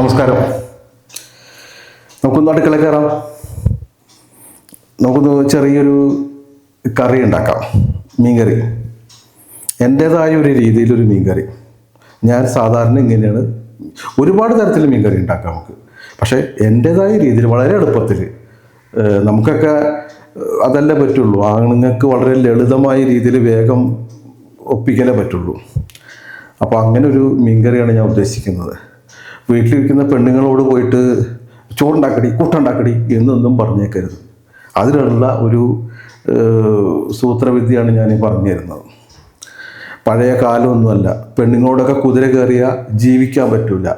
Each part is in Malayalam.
നമസ്കാരം. നമുക്കൊന്ന് അടുക്കള കയറാം. നമുക്കൊന്ന് ചെറിയൊരു കറി ഉണ്ടാക്കാം. മീൻകറി. എൻ്റേതായ ഒരു രീതിയിലൊരു മീൻകറി. ഞാൻ സാധാരണ ഇങ്ങനെയാണ് ഒരുപാട് തരത്തിൽ മീൻകറി ഉണ്ടാക്കാം നമുക്ക്. പക്ഷേ എൻ്റേതായ രീതിയിൽ വളരെ എളുപ്പത്തിൽ നമുക്കൊക്കെ അതല്ലേ പറ്റുള്ളൂ. ആണുങ്ങൾക്ക് വളരെ ലളിതമായ രീതിയിൽ വേഗം ഒപ്പിക്കലേ പറ്റുള്ളൂ. അപ്പോൾ അങ്ങനെ ഒരു മീൻകറിയാണ് ഞാൻ ഉദ്ദേശിക്കുന്നത്. വീട്ടിലിരിക്കുന്ന പെണ്ണുങ്ങളോട് പോയിട്ട് ചോറുണ്ടാക്കടി കൂട്ടുണ്ടാക്കടി എന്നൊന്നും പറഞ്ഞേക്കരുത്. അതിനുള്ള ഒരു സൂത്രവിദ്യയാണ് ഞാൻ പറഞ്ഞു തരുന്നത്. പഴയ കാലമൊന്നുമല്ല. പെണ്ണുങ്ങളോടൊക്കെ കുതിര കയറിയാൽ ജീവിക്കാൻ പറ്റില്ല.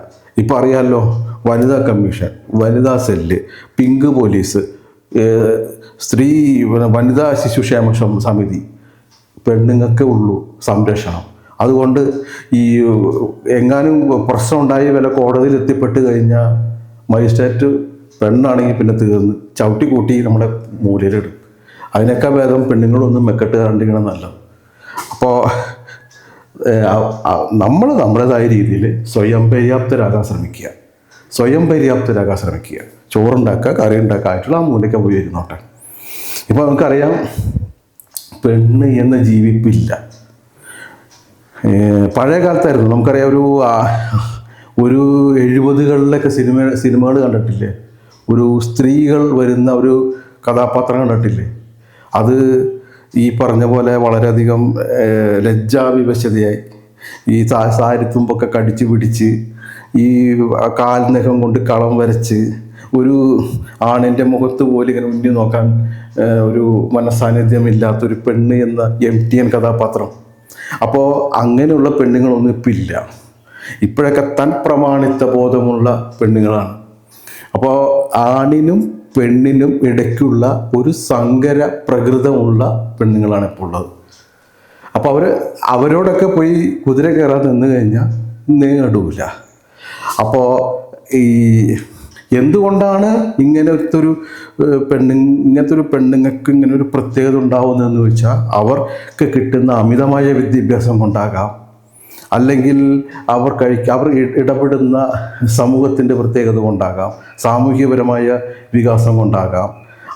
ഇപ്പം അറിയാമല്ലോ, വനിതാ കമ്മീഷൻ, വനിതാ സെല്ല്, പിങ്ക് പോലീസ്, വനിതാ ശിശുക്ഷേമ സമിതി, പെണ്ണുങ്ങൾക്ക് ഉള്ളൂ സംരക്ഷണം. അതുകൊണ്ട് ഈ എങ്ങാനും പ്രശ്നം ഉണ്ടായി വല്ല കോടതിയിൽ എത്തിപ്പെട്ട് കഴിഞ്ഞാൽ മജിസ്ട്രേറ്റ് പെണ്ണാണെങ്കിൽ പിന്നെ തീർന്ന് ചവിട്ടി കൂട്ടി നമ്മുടെ മൂലയിലിടും. അതിനൊക്കെ ഭേദം പെണ്ണുങ്ങളൊന്നും മെക്കെട്ട് കണ്ടിരിക്കണം നല്ലത്. അപ്പോൾ നമ്മൾ നമ്മുടേതായ രീതിയിൽ സ്വയം പര്യാപ്തരാകാൻ ശ്രമിക്കുക. ചോറുണ്ടാക്കുക, കറി ഉണ്ടാക്കുക ആയിട്ടുള്ള ആ മൂലയ്ക്ക് പോയി ഇരുന്നോട്ടെ. ഇപ്പോൾ നമുക്കറിയാം, പെണ്ണ് എന്ന ജീവിപ്പില്ല. പഴയ കാലത്തായിരുന്നു. നമുക്കറിയാം, ഒരു 70കളിലൊക്കെ സിനിമകൾ കണ്ടിട്ടില്ലേ? ഒരു സ്ത്രീകൾ വരുന്ന ഒരു കഥാപാത്രം കണ്ടിട്ടില്ലേ? അത് ഈ പറഞ്ഞ പോലെ വളരെയധികം ലജ്ജാവിവശതയായി ഈ സാരിത്തുമ്പൊക്കെ കടിച്ചു പിടിച്ച് ഈ കാൽനഖം കൊണ്ട് കളം വരച്ച് ഒരു ആണിൻ്റെ മുഖത്ത് പോലും ഇങ്ങനെ ഉന്നി നോക്കാൻ ഒരു മനസാന്നിധ്യമില്ലാത്തൊരു പെണ്ണ് എന്ന MTN കഥാപാത്രം. അപ്പോൾ അങ്ങനെയുള്ള പെണ്ണുങ്ങളൊന്നും ഇപ്പം ഇല്ല. ഇപ്പോഴൊക്കെ തൻ പ്രമാണിത്വ ബോധമുള്ള പെണ്ണുങ്ങളാണ്. അപ്പോൾ ആണിനും പെണ്ണിനും ഇടയ്ക്കുള്ള ഒരു സങ്കര പ്രകൃതമുള്ള പെണ്ണുങ്ങളാണ് ഇപ്പോൾ ഉള്ളത്. അപ്പോൾ അവരോടൊക്കെ പോയി കുതിര കയറാൻ നിന്ന് കഴിഞ്ഞാൽ നേടൂല. അപ്പോൾ ഈ എന്തുകൊണ്ടാണ് ഇങ്ങനത്തെ ഒരു പെണ്ണുങ്ങൾക്ക് ഇങ്ങനെ ഒരു പ്രത്യേകത ഉണ്ടാവുന്നതെന്ന് വെച്ചാൽ, അവർക്ക് കിട്ടുന്ന അമിതമായ വിദ്യാഭ്യാസം കൊണ്ടാകാം, അല്ലെങ്കിൽ അവർ ഇടപെടുന്ന സമൂഹത്തിൻ്റെ പ്രത്യേകത കൊണ്ടാകാം, സാമൂഹികപരമായ വികാസം കൊണ്ടാകാം,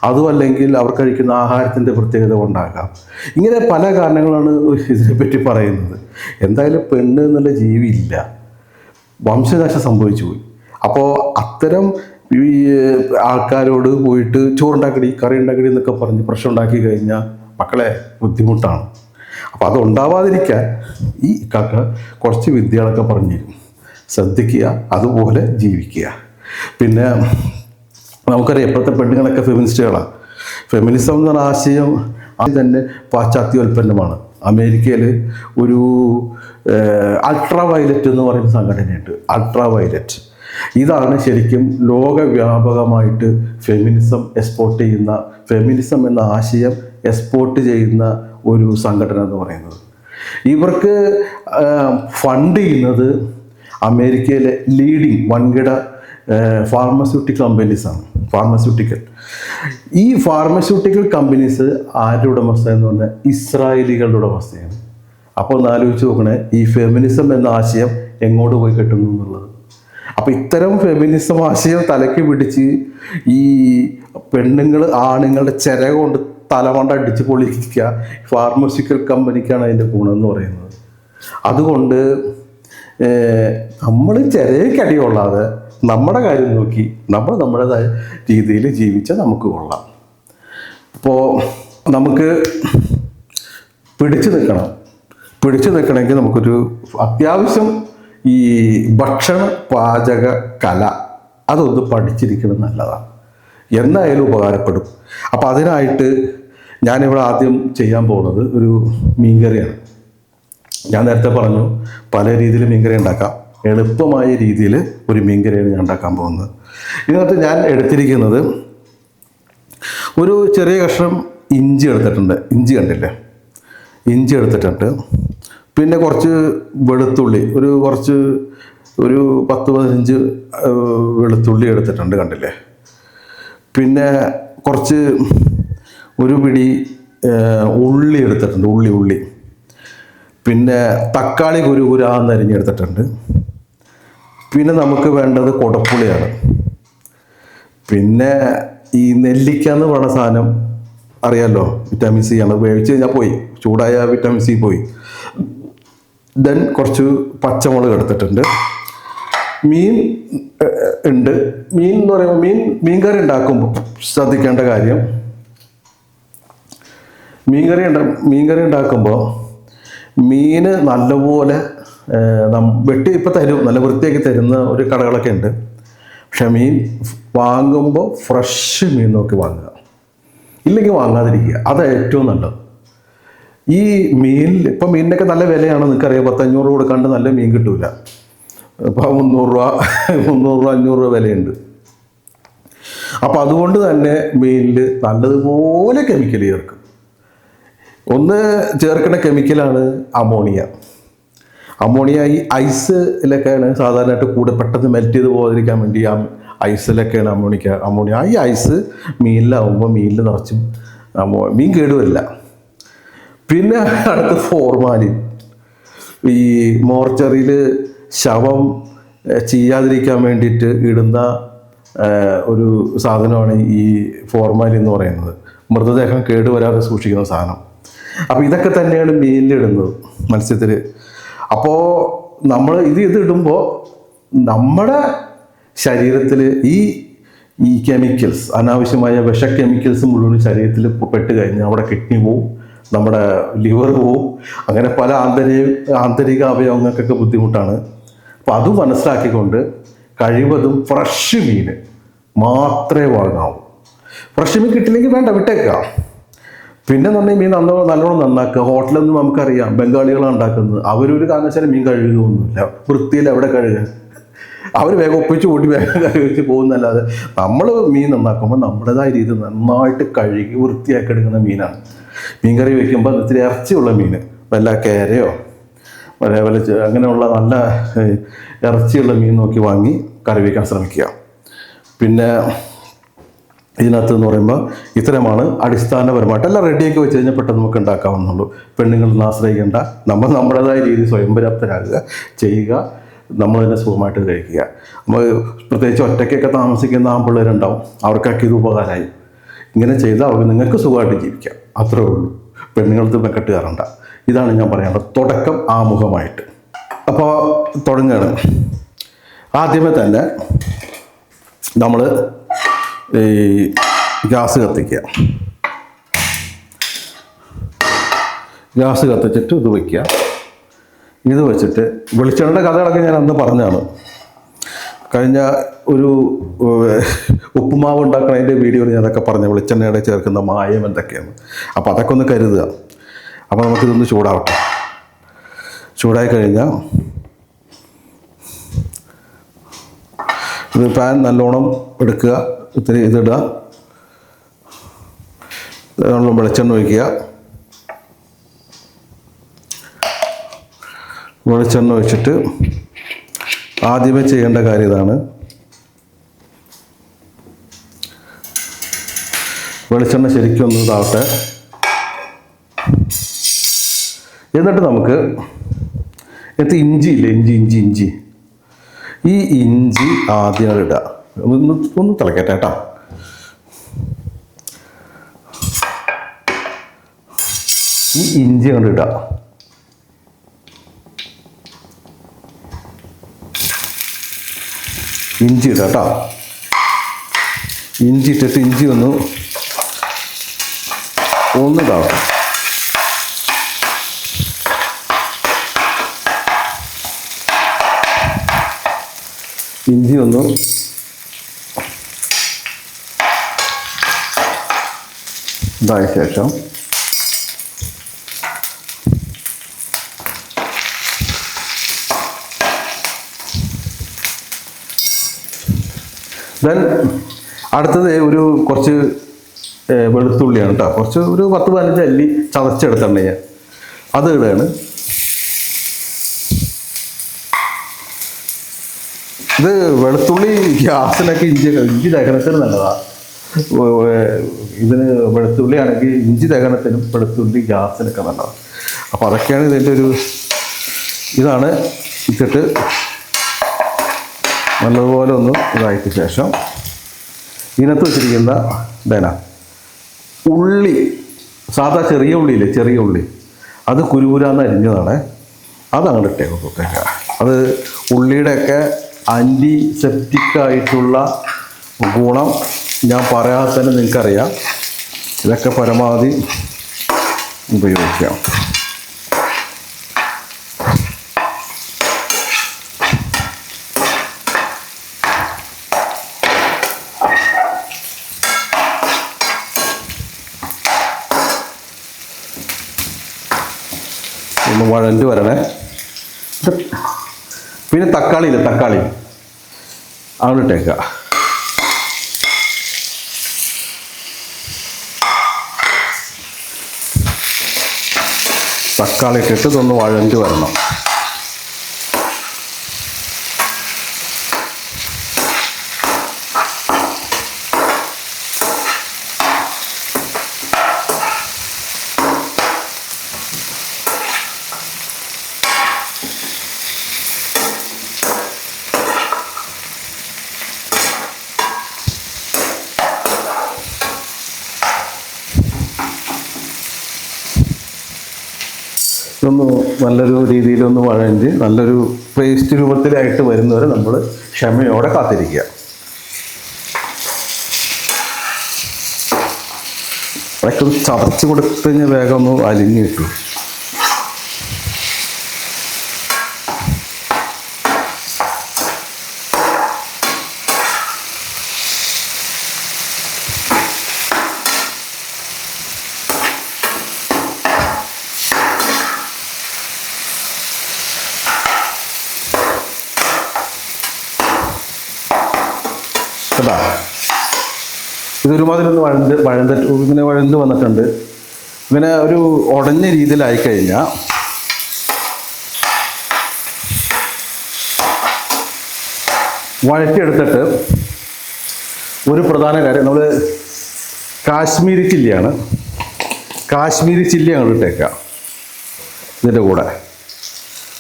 അതുമല്ലെങ്കിൽ അവർ കഴിക്കുന്ന ആഹാരത്തിൻ്റെ പ്രത്യേകത കൊണ്ടാകാം. ഇങ്ങനെ പല കാരണങ്ങളാണ് ഇതിനെപ്പറ്റി പറയുന്നത്. എന്തായാലും പെണ്ണ് എന്നുള്ള ജീവിയില്ല, വംശനാശം സംഭവിച്ചു പോയി. അപ്പോൾ അത്തരം ഈ ആൾക്കാരോട് പോയിട്ട് ചോറുണ്ടാക്കടി, കറി ഉണ്ടാക്കടി എന്നൊക്കെ പറഞ്ഞ് പ്രശ്നം ഉണ്ടാക്കി കഴിഞ്ഞാൽ മക്കളെ ബുദ്ധിമുട്ടാണ്. അപ്പോൾ അതുണ്ടാവാതിരിക്കാൻ ഈ കുറച്ച് വിദ്യകളൊക്കെ പറഞ്ഞു തരും. ശ്രദ്ധിക്കുക, അതുപോലെ ജീവിക്കുക. പിന്നെ നമുക്കറിയാം, ഇപ്പോഴത്തെ പെണ്ണുങ്ങളൊക്കെ ഫെമിനിസ്റ്റുകളാണ്. ഫെമിനിസം എന്ന് പറഞ്ഞ ആശയം തന്നെ പാശ്ചാത്യോൽപ്പന്നമാണ്. അമേരിക്കയിൽ ഒരു അൾട്രാ വയലറ്റ് എന്ന് പറയുന്ന സംഘടനയുണ്ട്. അൾട്രാ വയലറ്റ് ഇതാണ് ശരിക്കും ലോകവ്യാപകമായിട്ട് ഫെമിനിസം എന്ന ആശയം എക്സ്പോർട്ട് ചെയ്യുന്ന ഒരു സംഘടന എന്ന് പറയുന്നത്. ഇവർക്ക് ഫണ്ട് ചെയ്യുന്നത് അമേരിക്കയിലെ ലീഡിങ് വൻകിട ഫാർമസ്യൂട്ടിക്കൽ കമ്പനീസാണ്. ഈ ഫാർമസ്യൂട്ടിക്കൽ കമ്പനീസ് ആരുടെ ഉടമസ്ഥ എന്ന് പറഞ്ഞാൽ ഇസ്രായേലികളുടെ ഉടമസ്ഥയാണ്. അപ്പോൾ ഒന്ന് ആലോചിച്ച് നോക്കണേ, ഈ ഫെമിനിസം എന്ന ആശയം എങ്ങോട്ട് പോയി കിട്ടുന്നു എന്നുള്ളത്. അപ്പോൾ ഇത്തരം ഫെമിനിസം ആശയം തലയ്ക്ക് പിടിച്ച് ഈ പെണ്ണുങ്ങൾ ആണുങ്ങളുടെ ചിര കൊണ്ട് തലമണ്ട അടിച്ച് പൊളിക്കുക ഫാർമസ്യൂട്ടിക്കൽ കമ്പനിക്കാണ് അതിൻ്റെ ഗുണമെന്ന് പറയുന്നത്. അതുകൊണ്ട് നമ്മൾ ചിരയ്ക്കടി കൊള്ളാതെ നമ്മുടെ കാര്യം നോക്കി നമ്മൾ നമ്മുടേതായ രീതിയിൽ ജീവിച്ചാൽ നമുക്ക് കൊള്ളാം. അപ്പോൾ നമുക്ക് പിടിച്ചു നിൽക്കണമെങ്കിൽ നമുക്കൊരു അത്യാവശ്യം ഈ ഭക്ഷണ പാചക കല അതൊന്ന് പഠിച്ചിരിക്കണം, നല്ലതാണ്. എന്തായാലും ഉപകാരപ്പെടും. അപ്പോൾ അതിനായിട്ട് ഞാനിവിടെ ആദ്യം ചെയ്യാൻ പോകുന്നത് ഒരു മീൻകറിയാണ്. ഞാൻ നേരത്തെ പറഞ്ഞു, പല രീതിയിൽ മീൻകറി ഉണ്ടാക്കാം. എളുപ്പമായ രീതിയിൽ ഒരു മീൻകറിയാണ് ഞാൻ ഉണ്ടാക്കാൻ പോകുന്നത്. ഇതിനകത്ത് ഞാൻ എടുത്തിരിക്കുന്നത് ഒരു ചെറിയ കഷ്ണം ഇഞ്ചി എടുത്തിട്ടുണ്ട്. ഇഞ്ചി എടുത്തിട്ടുണ്ട്. പിന്നെ കുറച്ച് വെളുത്തുള്ളി, ഒരു 10-15 വെളുത്തുള്ളി എടുത്തിട്ടുണ്ട്, കണ്ടില്ലേ? പിന്നെ ഒരു പിടി ഉള്ളി എടുത്തിട്ടുണ്ട്, ഉള്ളി. പിന്നെ തക്കാളി കുരുകുരാന്ന് അരിഞ്ഞെടുത്തിട്ടുണ്ട്. പിന്നെ നമുക്ക് വേണ്ടത് കൊടപ്പുളിയാണ്. പിന്നെ ഈ നെല്ലിക്ക എന്ന് പറയുന്ന സാധനം അറിയാമല്ലോ, വിറ്റാമിൻ സി ആണ്. വേവിച്ച് കഴിഞ്ഞാൽ പോയി, ചൂടായ വിറ്റാമിൻ സി പോയി. ദെൻ കുറച്ച് പച്ചമുളക് എടുത്തിട്ടുണ്ട്. മീൻ ഉണ്ട്. മീൻ എന്ന് പറയുമ്പോൾ മീൻകറി ഉണ്ടാക്കുമ്പോൾ ശ്രദ്ധിക്കേണ്ട കാര്യം, മീൻകറി ഉണ്ടാക്കുമ്പോൾ മീൻ നല്ലപോലെ വെട്ടി ഇപ്പം തരും, നല്ല വൃത്തിയാക്കി തരുന്ന ഒരു കടകളൊക്കെ ഉണ്ട്. പക്ഷെ മീൻ വാങ്ങുമ്പോൾ ഫ്രഷ് മീൻ നോക്കി വാങ്ങുക, ഇല്ലെങ്കിൽ വാങ്ങാതിരിക്കുക. അതാണ് ഏറ്റവും നല്ലത്. ഈ ഇപ്പം മീനിനൊക്കെ നല്ല വിലയാണ്, നിങ്ങൾക്കറിയാം. 500 കൊടുക്കാണ്ട് നല്ല മീൻ കിട്ടൂല. ഇപ്പോൾ 300 രൂപ 500 രൂപ വിലയുണ്ട്. അപ്പം അതുകൊണ്ട് തന്നെ മീനിൽ നല്ലതുപോലെ കെമിക്കൽ ചേർക്കും. ഒന്ന് ചേർക്കുന്ന കെമിക്കലാണ് അമോണിയ. ഈ ഐസിലൊക്കെയാണ് സാധാരണയായിട്ട് കൂടെ പെട്ടെന്ന് മെൽറ്റ് ചെയ്ത് പോകാതിരിക്കാൻ വേണ്ടി ഐസിലൊക്കെയാണ് അമോണിയ. ഈ ഐസ് മീനിലാവുമ്പോൾ മീനിൽ നിറച്ചും മീൻ കേടുവരില്ല. പിന്നെ അടുത്ത് ഫോർമാലിൻ. ഈ മോർച്ചറിയിൽ ശവം ചെയ്യാതിരിക്കാൻ വേണ്ടിയിട്ട് ഇടുന്ന ഒരു സാധനമാണ് ഈ ഫോർമാലിൻ എന്ന് പറയുന്നത്. മൃതദേഹം കേടുവരാതെ സൂക്ഷിക്കുന്ന സാധനം. അപ്പോൾ ഇതൊക്കെ തന്നെയാണ് മീനിലിടുന്നത്, മത്സ്യത്തിൽ. അപ്പോൾ നമ്മൾ ഇത് ഇടുമ്പോൾ നമ്മുടെ ശരീരത്തിൽ ഈ കെമിക്കൽസ്, അനാവശ്യമായ വിഷ കെമിക്കൽസ് മുഴുവൻ ശരീരത്തിൽ പെട്ട് കഴിഞ്ഞാൽ അവിടെ കിഡ്നി പോവും, നമ്മുടെ ലിവർ പോവും, അങ്ങനെ പല ആന്തരിക അവയവങ്ങൾക്കൊക്കെ ബുദ്ധിമുട്ടാണ്. അപ്പോൾ അത് മനസ്സിലാക്കിക്കൊണ്ട് കഴിവതും ഫ്രഷ് മീൻ മാത്രമേ വാങ്ങാവൂ. ഫ്രഷ് മീൻ കിട്ടില്ലെങ്കിൽ വേണ്ട, വിട്ടേക്കാം. പിന്നെ മീൻ നല്ലോണം നന്നാക്കുക. ഹോട്ടലൊന്നും നമുക്കറിയാം, ബംഗാളികളാണ് ഉണ്ടാക്കുന്നത്. അവരൊരു കാരണവശാലും മീൻ കഴുകുകയൊന്നുമില്ല, വൃത്തിയിൽ എവിടെ കഴുകുക. അവർ വേഗം ഒപ്പിച്ച് കൂട്ടി വേഗം കഴുകിച്ച് പോകുന്നല്ലാതെ നമ്മൾ മീൻ നന്നാക്കുമ്പോൾ നമ്മുടേതായ രീതി നന്നായിട്ട് കഴുകി വൃത്തിയാക്കി എടുക്കുന്ന മീനാണ്. മീൻ കറി വയ്ക്കുമ്പോൾ ഇത്തിരി ഇറച്ചിയുള്ള മീൻ, വല്ല കേരയോ വല്ല അങ്ങനെയുള്ള നല്ല ഇറച്ചിയുള്ള മീൻ നോക്കി വാങ്ങി കറി വയ്ക്കാൻ ശ്രമിക്കുക. പിന്നെ ഇതിനകത്ത് എന്ന് പറയുമ്പോൾ ഇത്തരമാണ് അടിസ്ഥാനപരമായിട്ട് എല്ലാം റെഡിയാക്കി വെച്ച് കഴിഞ്ഞാൽ പെട്ടെന്ന് നമുക്ക് ഉണ്ടാക്കാവുന്നുള്ളൂ. പെണ്ണുങ്ങളൊന്നും ആശ്രയിക്കേണ്ട, നമ്മൾ നമ്മുടേതായ രീതിയിൽ സ്വയം പര്യാപ്തരാകുക, ചെയ്യുക, നമ്മൾ തന്നെ സുഖമായിട്ട് കഴിക്കുക. നമ്മൾ പ്രത്യേകിച്ച് ഒറ്റയ്ക്കൊക്കെ താമസിക്കുന്ന ആൺപിള്ളേരുണ്ടാവും, അവർക്കൊക്കെ ഇത് ഉപകാരമായി. ഇങ്ങനെ ചെയ്താൽ അവർക്ക് നിങ്ങൾക്ക് സുഖമായിട്ട് ജീവിക്കാം, അത്രേ ഉള്ളൂ. പെണ്ണുങ്ങൾക്ക് മെക്കെട്ട് കയറണ്ട. ഇതാണ് ഞാൻ പറയേണ്ടത്, തുടക്കം ആമുഖമായിട്ട്. അപ്പോൾ തുടങ്ങുകയാണ്. ആദ്യമേ തന്നെ നമ്മൾ ഈ ഗ്യാസ് കത്തിക്കുക. ഗ്യാസ് കത്തിച്ചിട്ട് ഇത് വയ്ക്കുക. ഇത് വെച്ചിട്ട് വെളിച്ചെണ്ണയുടെ കഥകളൊക്കെ ഞാൻ അന്ന് പറഞ്ഞാണ്. കഴിഞ്ഞ ഒരു ഉപ്പുമാവ് ഉണ്ടാക്കുന്നതിൻ്റെ വീഡിയോയിൽ ഞാൻ അതൊക്കെ പറഞ്ഞു, വെളിച്ചെണ്ണയുടെ ചേർക്കുന്ന മായം എന്തൊക്കെയാണ്. അപ്പോൾ അതൊക്കെ ഒന്ന് കരുതുക. അപ്പോൾ നമുക്കിതൊന്ന് ചൂടാവട്ടെ. ചൂടായി കഴിഞ്ഞാൽ ഇത് പാൻ നല്ലോണം എടുക്കുക, ഇത്തിരി ഇതിടുക, വെളിച്ചെണ്ണ ഒഴിക്കുക. വെളിച്ചെണ്ണ ഒഴിച്ചിട്ട് ആദ്യമേ ചെയ്യേണ്ട കാര്യം ഇതാണ്. വെളിച്ചെണ്ണ ശരിക്കും ഒന്ന് ഇതാവട്ടെ. എന്നിട്ട് നമുക്ക് ഇഞ്ചിയില്ലേ, ഇഞ്ചി ഈ ഇഞ്ചി ആദ്യം ഇടുക. ഒന്ന് തിളക്കട്ടെ കേട്ടോ. ഈ ഇഞ്ചി അങ്ങോട്ട് ഇടുക. ഇഞ്ചി ഇടുക കേട്ടോ. ഇഞ്ചി ഇട്ടിട്ട് ഇഞ്ചി ഒന്ന് ഇതാവട്ടെ. ഇഞ്ചി ഒന്ന് ഇതായ ശേഷം ദെൻ അടുത്തത് കുറച്ച് വെളുത്തുള്ളിയാണ് കേട്ടോ. കുറച്ച് ഒരു 10-15 അല്ലി ചതച്ചെടുത്തിട്ടുണ്ട് ഞാൻ, അത് ഇടുകയാണ്. ഇത് വെളുത്തുള്ളി ഗ്യാസിനൊക്കെ ഇഞ്ചി ദഹനത്തിന് നല്ലതാണ്. ഇതിന് വെളുത്തുള്ളി ആണെങ്കിൽ ഇഞ്ചി ദഹനത്തിനും വെളുത്തുള്ളി ഗ്യാസിനൊക്കെ നല്ലതാണ്. അപ്പോൾ അതൊക്കെയാണ് ഇതിൻ്റെ ഇതാണ്. ഇട്ടിട്ട് നല്ലതുപോലെ ഒന്ന് ഇതായിട്ട് ശേഷം ഇതിനകത്ത് വെച്ചിരിക്കുന്ന ഇതേന ഉള്ളി, സാധാ ചെറിയ ഉള്ളിയില്ലേ, ചെറിയ ഉള്ളി, അത് കുരുകുരാന്ന് അരിഞ്ഞതാണ്. അതങ്ങോട്ട് ഇട്ടേക്കൊക്കെ. അത് ഉള്ളിയുടെയൊക്കെ ആൻറ്റിസെപ്റ്റിക്കായിട്ടുള്ള ഗുണം ഞാൻ പറയാതെ തന്നെ നിങ്ങൾക്കറിയാം. ഇതൊക്കെ പരമാവധി ഉപയോഗിക്കാം. ഒന്ന് വഴണ്ട് വരണേ. പിന്നെ തക്കാളി അങ്ങോട്ട് ഇട്ടേക്കുക. തക്കാളി ഇട്ടിട്ട് ഇതൊന്ന് വഴണ്ട് വരണം. ഇതൊന്ന് നല്ലൊരു രീതിയിലൊന്ന് വഴഞ്ഞ് നല്ലൊരു പേസ്റ്റ് രൂപത്തിലായിട്ട് വരുന്നവരെ നമ്മൾ ക്ഷമയോടെ കാത്തിരിക്കുക. അതൊക്കെ ഒന്ന് ചതച്ച് കൊടുത്തു കഴിഞ്ഞാൽ വേഗം ഒന്ന് അലിഞ്ഞ് കിട്ടും. കേട്ടോ, ഇതൊരുമാതിരി ഒന്ന് ഇങ്ങനെ വഴണ്ട് വന്നിട്ടുണ്ട്. ഇങ്ങനെ ഒരു ഉടഞ്ഞ രീതിയിലായി കഴിഞ്ഞാൽ വഴറ്റിയെടുത്തിട്ട് ഒരു പ്രധാന കാര്യം, നമ്മൾ കാശ്മീരി ചില്ലിയാണ്, കാശ്മീരി ചില്ലി അങ്ങോട്ട് ഇട്ടേക്കുക. ഇതിൻ്റെ കൂടെ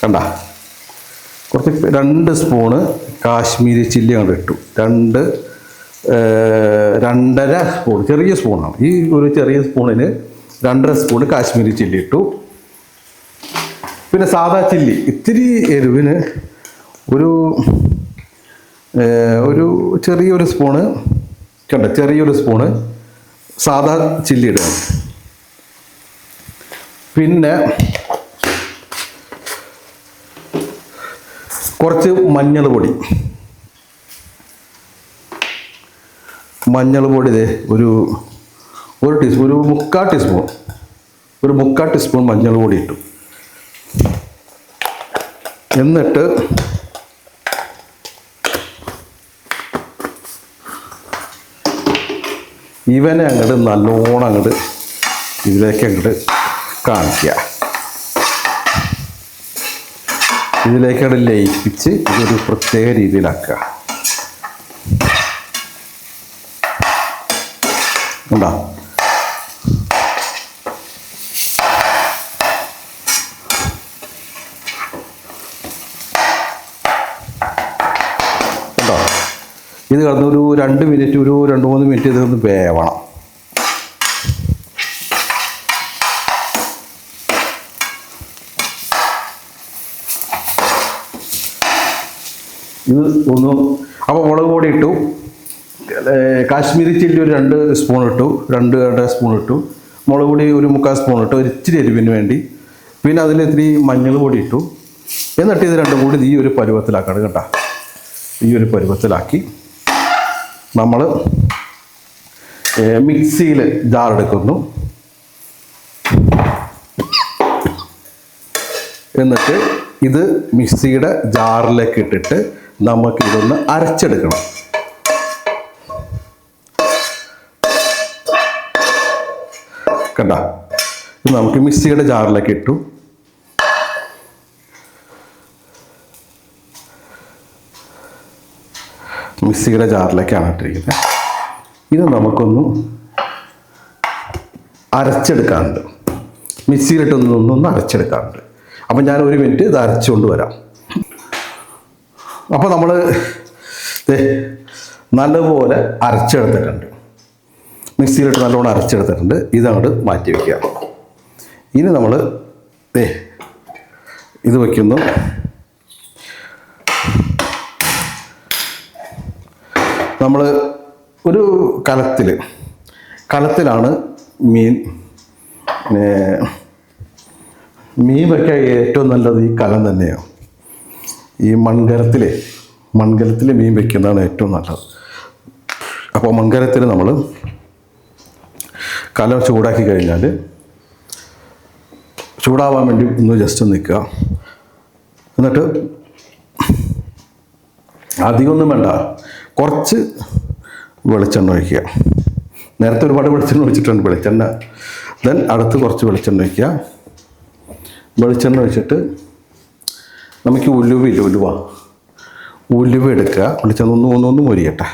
കണ്ട കുറച്ച് 2 സ്പൂണ് കാശ്മീരി ചില്ലി അങ്ങോട്ട് ഇട്ടു. 2.5 സ്പൂൺ, ചെറിയ സ്പൂണാണ് ഈ ഒരു ചെറിയ സ്പൂണിന് 2.5 സ്പൂണ് കാശ്മീരി ചില്ലി ഇട്ടു. പിന്നെ സാദാ ചില്ലി ഇത്തിരി എരിവിന് ഒരു ചെറിയൊരു സ്പൂണ് ചെറിയൊരു സ്പൂണ് സാദാ ചില്ലി ഇടുക. പിന്നെ കുറച്ച് മഞ്ഞൾ പൊടി ഒരു ടീസ്പൂൺ, ഒരു മുക്കാൽ ടീസ്പൂൺ മഞ്ഞൾ പൊടി ഇട്ടു. എന്നിട്ട് ഇവനെ അങ്ങോട്ട് നല്ലോണം ഇതിലേക്ക് കാണിക്കുക. ഇതിലേക്കങ്ങോട്ട് ലയിപ്പിച്ച് ഇതൊരു പ്രത്യേക രീതിയിലാക്കുക. ഉണ്ടോ? ഉണ്ടോ? ഇത് കിടന്ന് ഒരു 2 മിനിറ്റ്, ഒരു 2-3 മിനിറ്റ് ഇതൊന്ന് വേവണം. ഇത് ഒന്നും അപ്പോൾ മുളക് പൊടി ഇട്ടു, കാശ്മീരി ചില്ലി ഒരു 2 സ്പൂൺ ഇട്ടു, 2.5 സ്പൂൺ ഇട്ടു, മുളക് പൊടി ഒരു 3/4 സ്പൂൺ ഇട്ടു, ഒരു ഇച്ചിരി എരിവിന് വേണ്ടി. പിന്നെ അതിൽ ഇത്തിരി മഞ്ഞൾ പൊടി ഇട്ടു. എന്നിട്ട് ഇത് രണ്ടും കൂടി ഈ ഒരു പരുവത്തിലാക്കണം കേട്ടോ. ഈ ഒരു പരുവത്തിലാക്കി നമ്മൾ മിക്സിയിൽ ജാറെടുക്കുന്നു. എന്നിട്ട് ഇത് മിക്സിയുടെ ജാറിലേക്ക് ഇട്ടിട്ട് നമുക്കിതൊന്ന് അരച്ചെടുക്കണം. കണ്ട, ഇത് നമുക്ക് മിക്സിയുടെ ജാറിലേക്ക് ഇട്ടു. മിക്സിയുടെ ജാറിലേക്കാണ് ഇട്ടിരിക്കുന്നത്. ഇത് നമുക്കൊന്ന് അരച്ചെടുക്കാനുണ്ട്, മിക്സിയിലിട്ടൊന്നൊന്ന് അരച്ചെടുക്കാനുണ്ട്. അപ്പം ഞാൻ 1 മിനിറ്റ് ഇത് അരച്ചുകൊണ്ട് വരാം. അപ്പോൾ നമ്മൾ നല്ലപോലെ അരച്ചെടുത്തിട്ടുണ്ട്, മിക്സിയിലിട്ട് നല്ലോണം അരച്ചെടുത്തിട്ടുണ്ട്. ഇതങ്ങോട്ട് മാറ്റി വയ്ക്കുക. ഇനി നമ്മൾ ഇത് വയ്ക്കുന്നു. നമ്മൾ ഒരു കലത്തിലാണ് മീൻ വയ്ക്കാൻ ഏറ്റവും നല്ലത് ഈ കലം തന്നെയാണ്. ഈ മൺകലത്തിൽ മീൻ വയ്ക്കുന്നതാണ് ഏറ്റവും നല്ലത്. അപ്പോൾ മൺകലത്തിൽ നമ്മൾ കലം ചൂടാക്കി കഴിഞ്ഞാൽ ചൂടാവാൻ വേണ്ടി ഒന്ന് ജസ്റ്റ് നിൽക്കുക. എന്നിട്ട് അധികമൊന്നും വേണ്ട, കുറച്ച് വെളിച്ചെണ്ണ ഒഴിക്കുക. നേരത്തെ ഒരുപാട് വെളിച്ചെണ്ണ ഒഴിച്ചിട്ടുണ്ട്. ദെൻ അടുത്ത് കുറച്ച് വെളിച്ചെണ്ണ ഒഴിക്കുക. വെളിച്ചെണ്ണ ഒഴിച്ചിട്ട് നമുക്ക് ഉലുവ എടുക്കുക. വെളിച്ചെണ്ണ ഒന്ന് മൊരിയട്ടെ,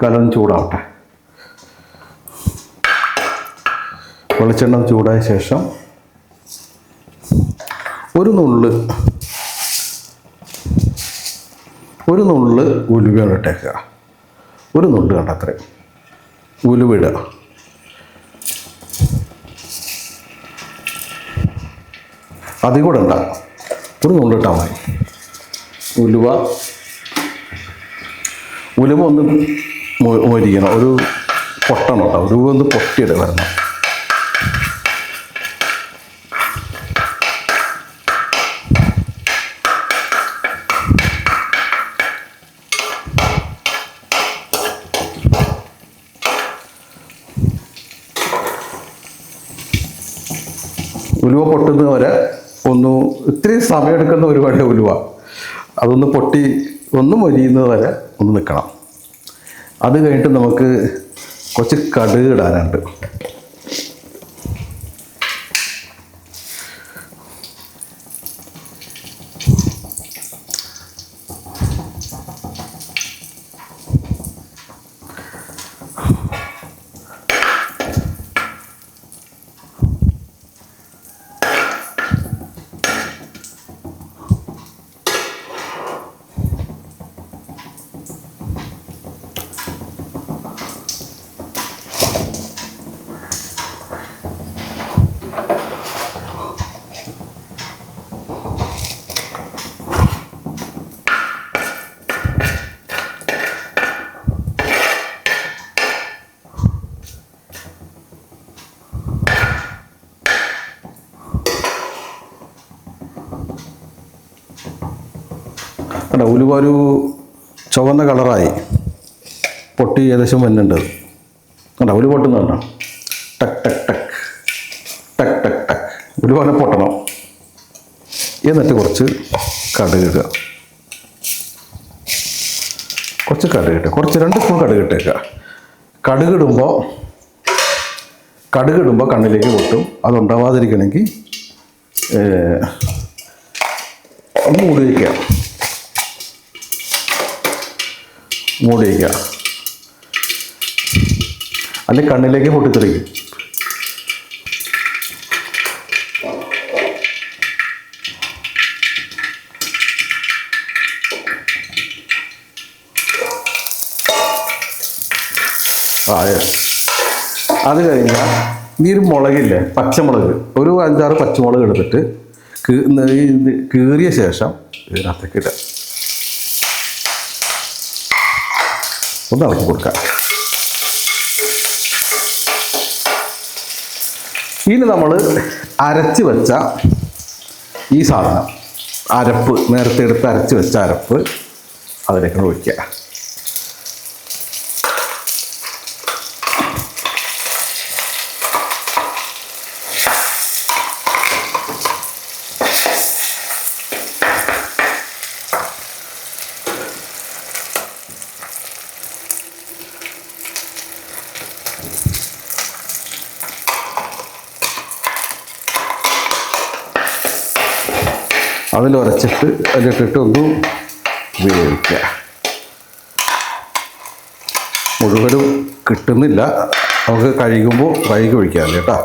കലം ചൂടാവട്ടെ. വെളിച്ചെണ്ണ ചൂടായ ശേഷം ഒരു നുള്ള് ഉലുവ ഇട്ടേക്കുക. ഒരു നുള്ള് കണ്ട അത്രയും ഉലുവ ഇടുക. അതിൽ കൂടെ ഇടണ്ട, ഒരു നുള്ളിട്ടാൽ മതി. ഉലുവ ഒന്ന് മൊരിക്കണം, ഒരു പൊട്ടണം കേട്ടോ. ഉലുവ ഒന്ന് പൊട്ടിയിടുക വരണം. ഉലുവ പൊട്ടുന്നത് വരെ ഇത്തിരി സമയമെടുക്കുന്ന ഒരുപാട് ഉലുവ അതൊന്ന് പൊട്ടി മൊരിയുന്നത് വരെ ഒന്ന് നിൽക്കണം. അത് കഴിഞ്ഞിട്ട് നമുക്ക് കുറച്ച് കടുക് ഇടാനുണ്ട്. ഉലുവ ഒരു ചുവന്ന കളറായി പൊട്ടി ഏകദേശം വന്നുണ്ട്. കണ്ടോ ഉലുവ പൊട്ടുന്നുണ്ടോ? ടക്ക് ടക്ക് ടക്ക് ടക്ക് ടക്ക് ടക്ക് ഉലുവനെ പൊട്ടണം. എന്നിട്ട് കുറച്ച് കടുക്, കുറച്ച് 2 സ്പൂൺ കടുക് ഇട്ടേക്കുക. കടുകിടുമ്പോൾ കണ്ണിലേക്ക് പൊട്ടും. അതുണ്ടാവാതിരിക്കണമെങ്കിൽ മൂടി വയ്ക്കുക. അല്ലെങ്കിൽ കണ്ണിലേക്ക് പൊട്ടിത്തെറിക്കും. അത് കഴിഞ്ഞാൽ ഈ ഒരു മുളകില്ലേ, പച്ചമുളക്, ഒരു 5-6 പച്ചമുളക് എടുത്തിട്ട് കീറിയ ശേഷം ഇതിനകത്തേക്ക് ഇടുക. ഒന്ന് ഇളക്കി കൊടുക്കുക. ഇനി നമ്മൾ അരച്ച് വെച്ച ഈ സാധനം, നേരത്തെ എടുത്ത് അരച്ച് വെച്ച അരപ്പ് അതിലേക്ക് ഒഴിക്കുക. അതിലുരച്ചിട്ട് അതിലിട്ടിട്ട് ഒന്ന് വേവിക്കുക. മുഴുവനും കിട്ടുന്നില്ല, നമുക്ക് കഴുകുമ്പോൾ കഴുകി ഒഴിക്കാം കേട്ടോ.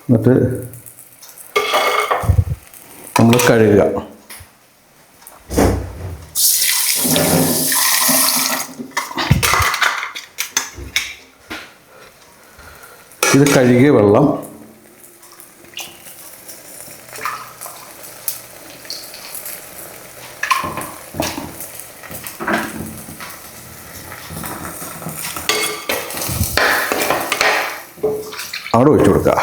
എന്നിട്ട് നമ്മൾ കഴുകുക. ഇത് കഴുകിയ വെള്ളം അവിടെ ഒഴിച്ചു കൊടുക്കുക.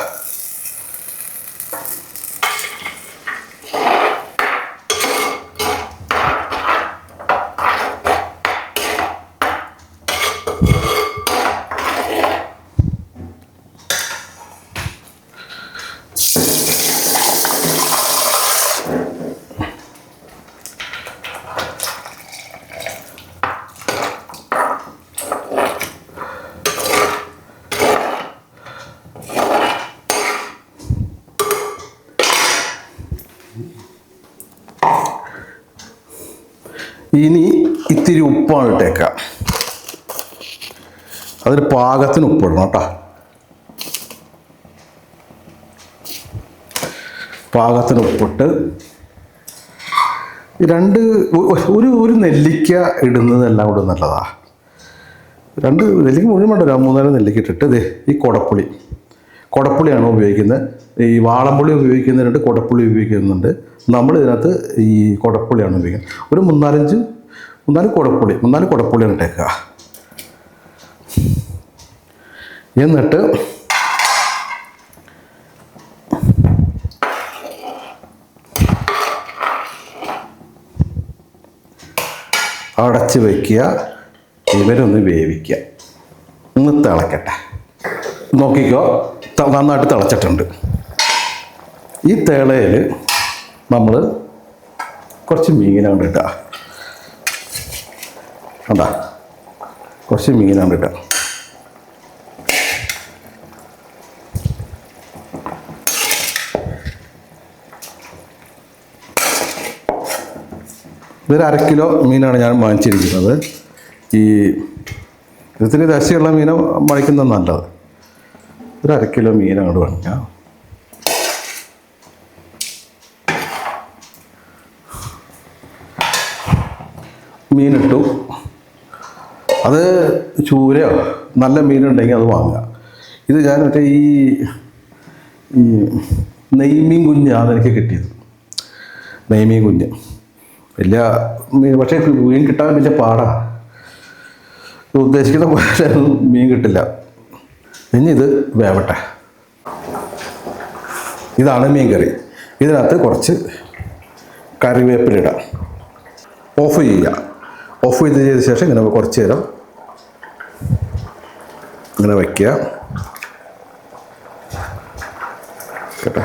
ഇനി ഇത്തിരി ഉപ്പാണ് ഇട്ടേക്കുക. അതൊരു പാകത്തിന് ഉപ്പിടണം കേട്ടോ. പാകത്തിന് ഉപ്പിട്ട് ഒരു നെല്ലിക്ക ഇടുന്നത് എല്ലാം കൂടെ നല്ലതാ. 2 നെല്ലിക്ക മുഴുവൻ വേണ്ട, 3-4 നെല്ലിക്ക ഇട്ടിട്ട് ഇത് ഈ കുടപ്പുളിയാണ് ഉപയോഗിക്കുന്നത്. ഈ വാളംപുളി ഉപയോഗിക്കുന്നുണ്ട്, കുടപ്പുളി ഉപയോഗിക്കുന്നുണ്ട്. നമ്മൾ ഇതിനകത്ത് ഈ കുടപ്പുളിയാണ് ഉപയോഗിക്കുന്നത്. ഒരു 3-4 കുടപ്പുളിയാണ് ഇട്ടേക്കുക. എന്നിട്ട് അടച്ച് വയ്ക്കുക. ഇവരൊന്ന് വേവിക്കുക, ഒന്ന് തിളക്കട്ടെ. നോക്കിക്കോ, നന്നായിട്ട് തിളച്ചിട്ടുണ്ട്. ഈ തിളയിൽ നമ്മൾ കുറച്ച് മീനാണ് ഇട്ടുക. കണ്ടാ, കുറച്ച് മീനാണ് ഇട്ടുക. ഇതൊരു 1/2 കിലോ മീനാണ് ഞാൻ വാങ്ങിച്ചിരിക്കുന്നത്. ഈ ഇതിന് ദശയുള്ള മീനെ വാങ്ങിക്കുന്നത് നല്ലത്. ഒരു 1/2 കിലോ മീൻ അങ്ങോട്ട് വാങ്ങിക്കാം. മീനിട്ടു. അത് ചൂരയോ നല്ല മീനുണ്ടെങ്കിൽ അത് വാങ്ങുക. ഇത് ഞാൻ മറ്റേ ഈ നെയ്മീൻ കുഞ്ഞാണ് എനിക്ക് കിട്ടിയത്. നെയ്മീൻ കുഞ്ഞ് വലിയ മീൻ, പക്ഷേ മീൻ കിട്ടാൻ വലിയ പാടാണ്. ഉദ്ദേശിക്കുന്ന പോലെ മീൻ കിട്ടില്ല. ഇനി ഇത് വേവട്ടെ. ഇതാണ് മീൻ കറി. ഇതിനകത്ത് കുറച്ച് കറിവേപ്പിലിടാം. ഓഫ് ചെയ്യുക. ഓഫ് ചെയ്ത ശേഷം ഇങ്ങനെ കുറച്ച് നേരം ഇങ്ങനെ വയ്ക്കുക കേട്ടോ.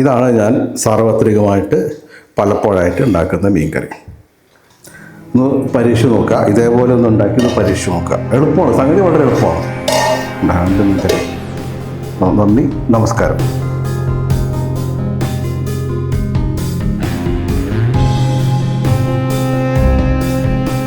ഇതാണ് ഞാൻ സാർവത്രികമായിട്ട് പലപ്പോഴായിട്ട് ഉണ്ടാക്കുന്ന മീൻ കറി. ഒന്ന് പരീക്ഷിച്ച് നോക്കുക. ഇതേപോലെ ഒന്ന് ഉണ്ടാക്കി ഒന്ന് പരീക്ഷിച്ച് നോക്കുക. എളുപ്പമാണ്, സംഗതി വളരെ എളുപ്പമാണ്. മീൻ കറി. നന്ദി, നമസ്കാരം.